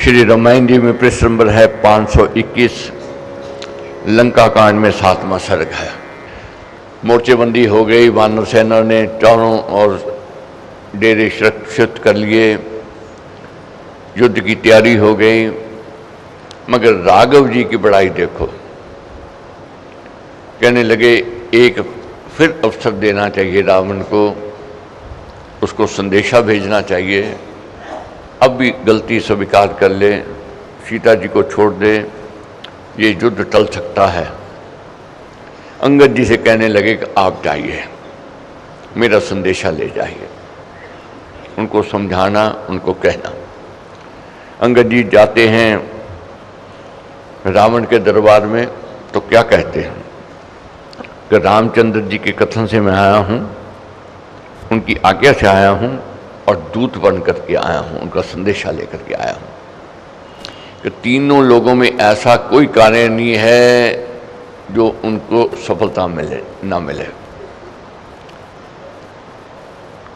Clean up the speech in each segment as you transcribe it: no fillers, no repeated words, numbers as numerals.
श्री रामायण जी में पृष्ठ नंबर है 521, लंका कांड में 7वां सर्ग है। मोर्चेबंदी हो गई, वानर सेना ने चारों और डेरे सुरक्षित कर लिए, युद्ध की तैयारी हो गई। मगर राघव जी की बड़ाई देखो, कहने लगे एक फिर अवसर देना चाहिए रावण को, उसको संदेशा भेजना चाहिए, अब भी गलती स्वीकार कर ले, सीता जी को छोड़ दे, ये युद्ध टल सकता है। अंगद जी से कहने लगे कि आप जाइए, मेरा संदेशा ले जाइए, उनको समझाना, उनको कहना। अंगद जी जाते हैं रावण के दरबार में, तो क्या कहते हैं कि रामचंद्र जी के कथन से मैं आया हूँ, उनकी आज्ञा से आया हूँ और दूत बन करके आया हूँ, उनका संदेशा लेकर के आया हूँ कि तीनों लोगों में ऐसा कोई कार्य नहीं है जो उनको सफलता मिले ना मिले,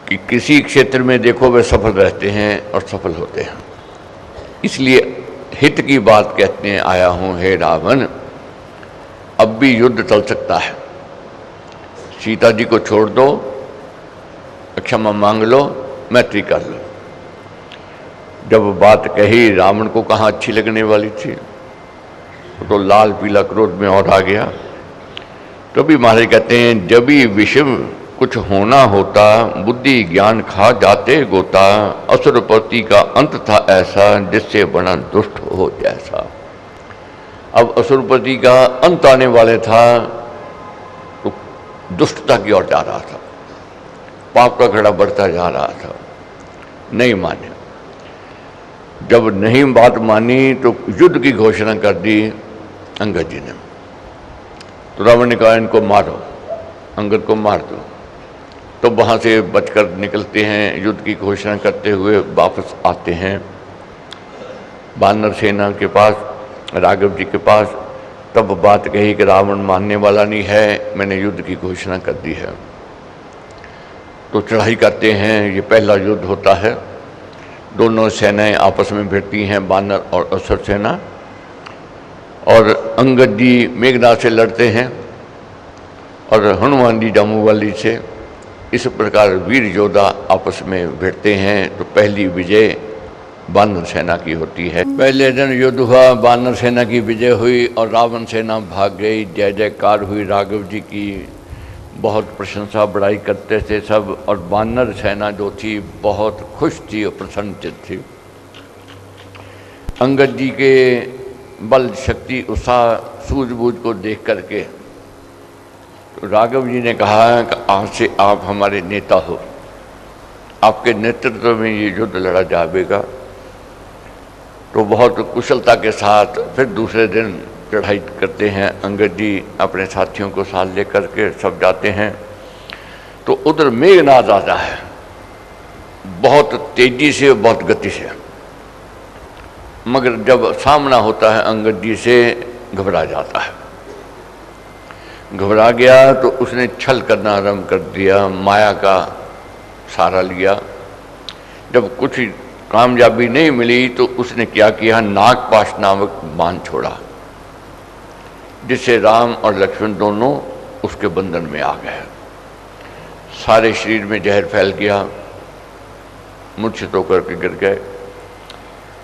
कि किसी क्षेत्र में देखो वे सफल रहते हैं और सफल होते हैं। इसलिए हित की बात कहते हैं आया हूँ, हे रावण, अब भी युद्ध टल सकता है, सीता जी को छोड़ दो, क्षमा मांग लो, मैत्री कर लो। जब बात कही, रावण को कहाँ अच्छी लगने वाली थी, तो लाल पीला क्रोध में और आ गया। तो भी महाराज कहते हैं, जब भी विषम कुछ होना होता, बुद्धि ज्ञान खा जाते गोता, असुरपति का अंत था ऐसा, जिससे बना दुष्ट हो जैसा। अब असुरपति का अंत आने वाले था, तो दुष्टता की ओर जा रहा था, पाप का घड़ा बढ़ता जा रहा था, नहीं माने। जब नहीं बात मानी तो युद्ध की घोषणा कर दी अंगद जी ने। तो रावण ने कहा इनको मारो, अंगद को मार दो। तो वहाँ से बचकर निकलते हैं, युद्ध की घोषणा करते हुए वापस आते हैं वानर सेना के पास, राघव जी के पास। तब बात कही कि रावण मानने वाला नहीं है, मैंने युद्ध की घोषणा कर दी है। तो चढ़ाई करते हैं, ये पहला युद्ध होता है, दोनों सेनाएं आपस में भिड़ती हैं, वानर और असुर सेना। और अंगद जी मेघनाद से लड़ते हैं और हनुमान जी जामुवाली से। इस प्रकार वीर योद्धा आपस में भिड़ते हैं। तो पहली विजय वानर सेना की होती है। पहले दिन युद्ध हुआ, वानर सेना की विजय हुई और रावण सेना भाग गई। जय जयकार हुई, राघव जी की बहुत प्रशंसा बड़ाई करते थे सब। और वानर सेना जो थी बहुत खुश थी और प्रसन्नचित थी। अंगद जी के बल शक्ति उत्साह सूझबूझ को देख करके तो राघव जी ने कहा कि आज से आप हमारे नेता हो, आपके नेतृत्व में ये युद्ध लड़ा जाएगा। तो बहुत कुशलता के साथ फिर दूसरे दिन चढ़ाई करते हैं। अंगद जी अपने साथियों को साथ लेकर के सब जाते हैं। तो उधर मेघनाद आता है, बहुत तेजी से, बहुत गति से। मगर जब सामना होता है अंगद जी से, घबरा जाता है। घबरा गया तो उसने छल करना आरंभ कर दिया, माया का सहारा लिया। जब कुछ कामयाबी नहीं मिली तो उसने क्या किया, नागपाश नामक बाण छोड़ा, जिससे राम और लक्ष्मण दोनों उसके बंधन में आ गए। सारे शरीर में जहर फैल गया, मूर्छित होकर के गिर गए।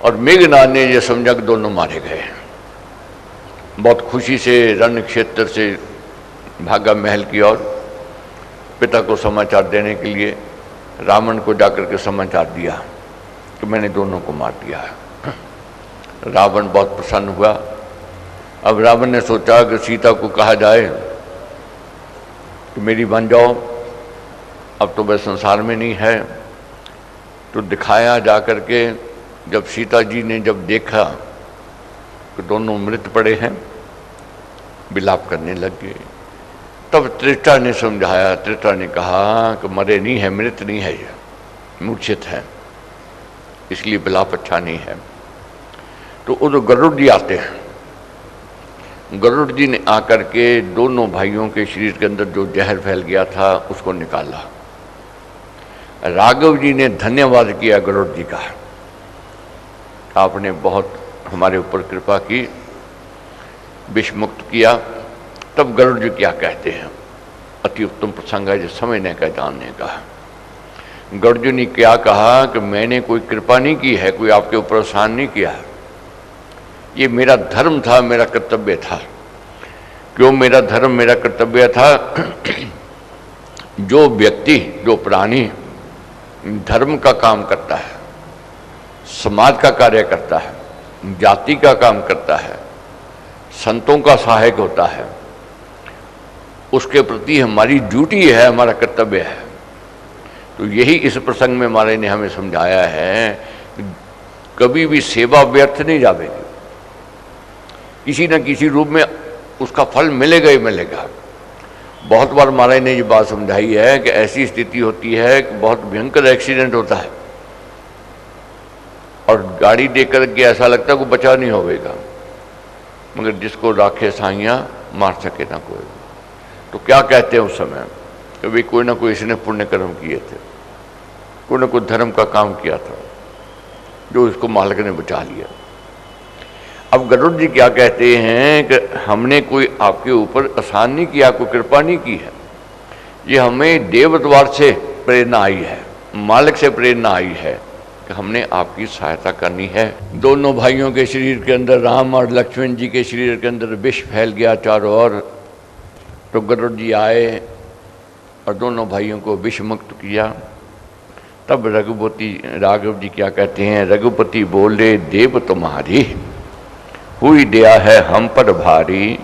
और मेघनाद ने यह समझा कि दोनों मारे गए। बहुत खुशी से रण क्षेत्र से भागा महल की ओर, पिता को समाचार देने के लिए रावण को जाकर के समाचार दिया कि मैंने दोनों को मार दिया है। रावण बहुत प्रसन्न हुआ। अब रावण ने सोचा कि सीता को कहा जाए कि मेरी बन जाओ, अब तो वह संसार में नहीं है। तो दिखाया जा कर के, जब सीता जी ने जब देखा कि दोनों मृत पड़े हैं, विलाप करने लग गए। तब त्रिष्टा ने समझाया, त्रिष्टा ने कहा कि मरे नहीं है, मृत नहीं है, ये मूर्छित है, इसलिए विलाप अच्छा नहीं है। तो उधर गरुड़ जी आते हैं। गरुड़ जी ने आकर के दोनों भाइयों के शरीर के अंदर जो जहर फैल गया था उसको निकाला। राघव जी ने धन्यवाद किया गरुड़ जी का आपने बहुत हमारे ऊपर कृपा की, विष मुक्त किया। तब गरुड़ जी क्या कहते हैं, अति उत्तम प्रसंग है जो समझने का, जानने का। गरुड़ जी ने क्या कहा कि मैंने कोई कृपा नहीं की है, कोई आपके ऊपर एहसान नहीं किया है, ये मेरा धर्म था, मेरा कर्तव्य था। क्यों मेरा धर्म, मेरा कर्तव्य था? जो व्यक्ति, जो प्राणी धर्म का काम करता है, समाज का कार्य करता है, जाति का काम करता है, संतों का सहायक होता है, उसके प्रति हमारी ड्यूटी है, हमारा कर्तव्य है। तो यही इस प्रसंग में महाराज ने हमें समझाया है कि कभी भी सेवा व्यर्थ नहीं जाएगी, किसी न किसी रूप में उसका फल मिलेगा ही मिलेगा। बहुत बार महाराज ने ये बात समझाई है कि ऐसी स्थिति होती है कि बहुत भयंकर एक्सीडेंट होता है और गाड़ी देख कर के ऐसा लगता है कोई बचा नहीं होगा, मगर जिसको राखे साइयाँ मार सके ना कोई। तो क्या कहते हैं उस समय कि भाई कोई ना कोई इसने पुण्य कर्म किए थे, कोई ना कोई धर्म का काम किया था जो इसको मालिक ने बचा लिया। अब गरुड़ जी क्या कहते हैं कि हमने कोई आपके ऊपर एहसान नहीं किया, कोई कृपा नहीं की है, ये हमें देव द्वार से प्रेरणा आई है, मालिक से प्रेरणा आई है कि हमने आपकी सहायता करनी है। दोनों भाइयों के शरीर के अंदर, राम और लक्ष्मण जी के शरीर के अंदर विष फैल गया चारों ओर। तो गरुड़ जी आए और दोनों भाइयों को विष मुक्त किया। तब राघव जी क्या कहते हैं, रघुपति बोले देव तुम्हारी हुई दया है हम पर भारी,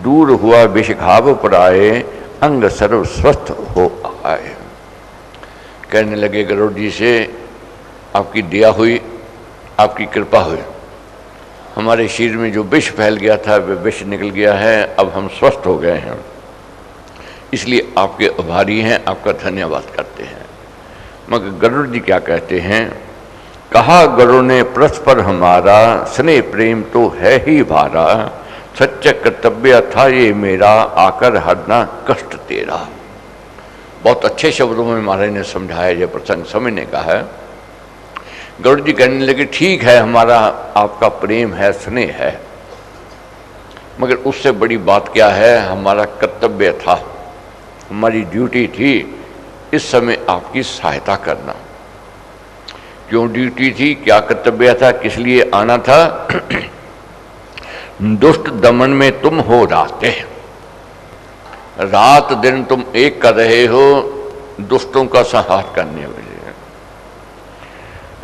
दूर हुआ विष घाव पराए, अंग सर्व स्वस्थ हो आए। कहने लगे गरुड़ जी से, आपकी दया हुई, आपकी कृपा हुई, हमारे शरीर में जो विष फैल गया था वह विष निकल गया है, अब हम स्वस्थ हो गए हैं, इसलिए आपके आभारी हैं, आपका धन्यवाद करते हैं। मगर गरुड़ जी क्या कहते हैं, कहा गरुड़ ने परस्पर हमारा, स्नेह प्रेम तो है ही भारा, सच्चा कर्तव्य था ये मेरा, आकर हरना कष्ट तेरा। बहुत अच्छे शब्दों में महाराज ने समझाया, यह प्रसंग समझने का है। गरुड़ जी कहने लगे ठीक है, हमारा आपका प्रेम है, स्नेह है, मगर उससे बड़ी बात क्या है, हमारा कर्तव्य था, हमारी ड्यूटी थी इस समय आपकी सहायता करना। क्यों ड्यूटी थी, क्या कर्तव्य था, किस लिए आना था? दुष्ट दमन में तुम हो राते, रात दिन तुम एक कर रहे हो दुष्टों का संहार करने वाले,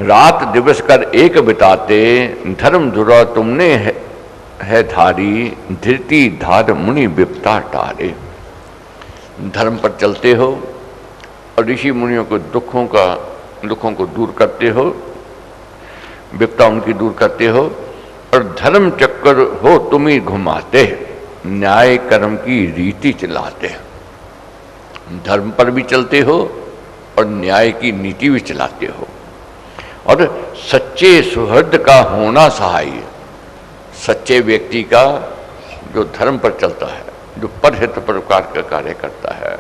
रात दिवस कर एक बिताते, धर्म धुरा तुमने है धारी, धृति धार मुनि विपता टारे। धर्म पर चलते हो और ऋषि मुनियों को दुखों को दूर करते हो, विपता उनकी दूर करते हो, और धर्म चक्कर हो तुम ही घुमाते, न्याय कर्म की रीति चलाते। धर्म पर भी चलते हो और न्याय की नीति भी चलाते हो, और सच्चे सुहृद का होना सहाय, सच्चे व्यक्ति का जो धर्म पर चलता है, जो परहित परोपकार का कार्य करता है,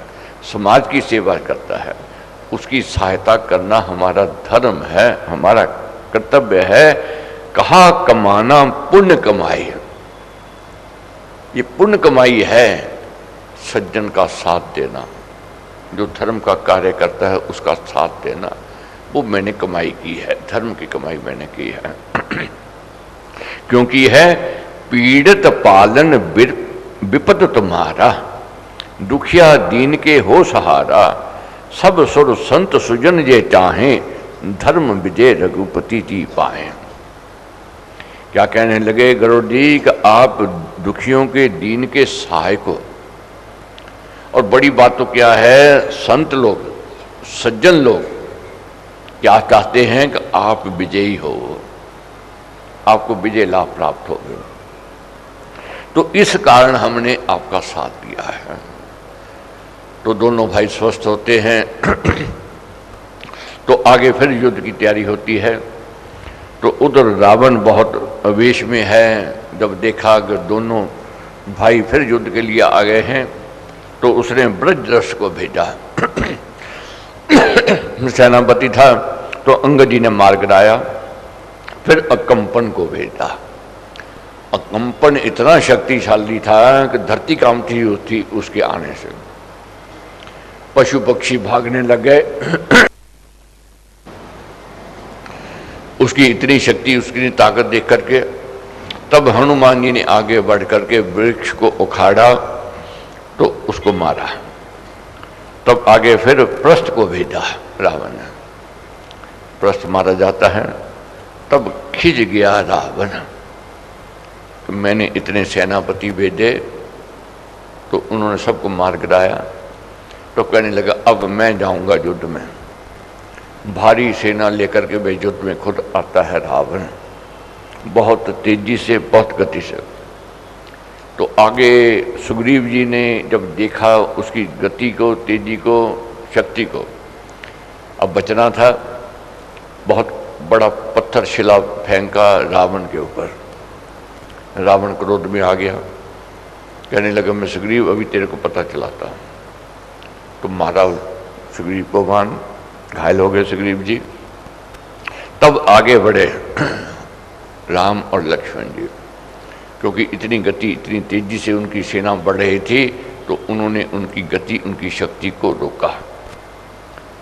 समाज की सेवा करता है, उसकी सहायता करना हमारा धर्म है, हमारा कर्तव्य है। कहा कमाना पुण्य कमाई, ये पुण्य कमाई है, सज्जन का साथ देना, जो धर्म का कार्य करता है उसका साथ देना, वो मैंने कमाई की है, धर्म की कमाई मैंने की है। क्योंकि है पीड़ित पालन विपद तुम्हारा, दुखिया दीन के हो सहारा, सब सुर संत सुजन जे चाहें, धर्म विजय रघुपति जी पाए। क्या कहने लगे गरुड़ जी कि आप दुखियों के दीन के सहायक हो, और बड़ी बात तो क्या है, संत लोग, सज्जन लोग क्या चाहते हैं कि आप विजयी हो, आपको विजय लाभ प्राप्त हो। तो इस कारण हमने आपका साथ दिया है। तो दोनों भाई स्वस्थ होते हैं। तो आगे फिर युद्ध की तैयारी होती है। तो उधर रावण बहुत आवेश में है। जब देखा कि दोनों भाई फिर युद्ध के लिए आ गए हैं, तो उसने ब्रजरथ को भेजा। सेनापति था, तो अंगद जी ने मार गिराया। फिर अकंपन को भेजा। अकंपन इतना शक्तिशाली था कि धरती कांपती होती उसके आने से। पशु पक्षी भागने लग गए। उसकी इतनी शक्ति, उसकी ताकत देख करके तब हनुमान जी ने आगे बढ़ करके वृक्ष को उखाड़ा तो उसको मारा। तब आगे फिर प्रस्थ को भेजा रावण ने। प्रस्थ मारा जाता है, तब खिंच गया रावण। तो मैंने इतने सेनापति भेजे तो उन्होंने सबको मार गिराया। तो कहने लगा अब मैं जाऊंगा युद्ध में। भारी सेना लेकर के वे युद्ध में खुद आता है रावण, बहुत तेजी से, बहुत गति से। तो आगे सुग्रीव जी ने जब देखा उसकी गति को, तेजी को, शक्ति को, अब बचना था। बहुत बड़ा पत्थर शिला फेंका रावण के ऊपर। रावण क्रोध में आ गया, कहने लगा मैं सुग्रीव अभी तेरे को पता चलाता हूँ। तो मारा सुग्रीव को बाण, घायल हो गए सुग्रीव जी। तब आगे बढ़े राम और लक्ष्मण जी, क्योंकि इतनी गति, इतनी तेजी से उनकी सेना बढ़ रही थी, तो उन्होंने उनकी गति, उनकी शक्ति को रोका।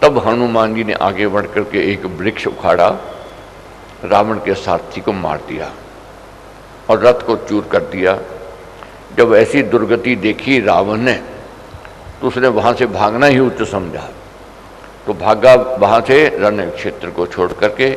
तब हनुमान जी ने आगे बढ़ करके एक वृक्ष उखाड़ा, रावण के सारथी को मार दिया और रथ को चूर कर दिया। जब ऐसी दुर्गति देखी रावण ने, तो उसने वहां से भागना ही उचित समझा। तो भागा वहां से, रण क्षेत्र को छोड़ करके